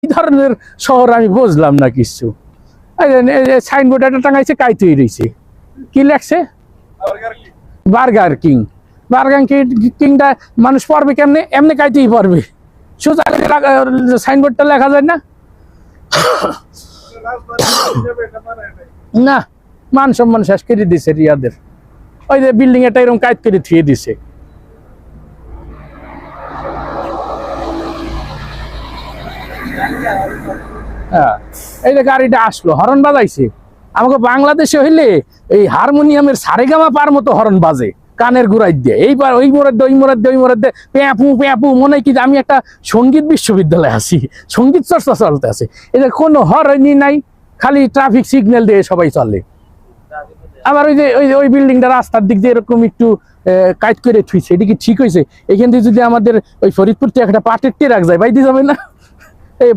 এই ধরনের শহর আমি বুঝলাম না কিছু। সাইনবোর্ড একটা টাঙাইছে, কাইতেই রয়েছে, কি লেখছে বার্গার কিং। বার্গার কিংটা মানুষ পড়বে কেমনে? এমনি কাইতেই পড়বে, সোজা সাইনবোর্ডটা লেখা যায় না। না, মান সম্মান শেষ করে দিছে রিয়াদের। ওই যে বিল্ডিং এটা এরকম কাজ করে থুয়ে দিছে। হ্যাঁ, এই যে গাড়িটা আসলো, হরন বাজাইছে। আমাকে বাংলাদেশে হইলে এই হারমোনিয়ামের সারেগামা পার মতো হরন বাজে কানের গুড়াই দিয়ে, এইবার ওই মোড়ার ওই মোড়ার ওই মোড়ার দিয়ে প্যাপু প্যাপু, মনে হয় কি আমি একটা সঙ্গীত বিশ্ববিদ্যালয়ে আছি, সঙ্গীত চর্চা চলতে আছে। এদের কোনো হরনই নাই, খালি ট্রাফিক সিগন্যাল দিয়ে সবাই চলে। আবার ওই যে ওই বিল্ডিংটা রাস্তার দিক দিয়ে এরকম একটু কাজ করে থুইছে, এটা কি ঠিক হয়েছে? এখান থেকে যদি আমাদের ওই ফরিদপুর থেকে একটা পাটের ট্রাক যায়, বাইতে যাবে না? এই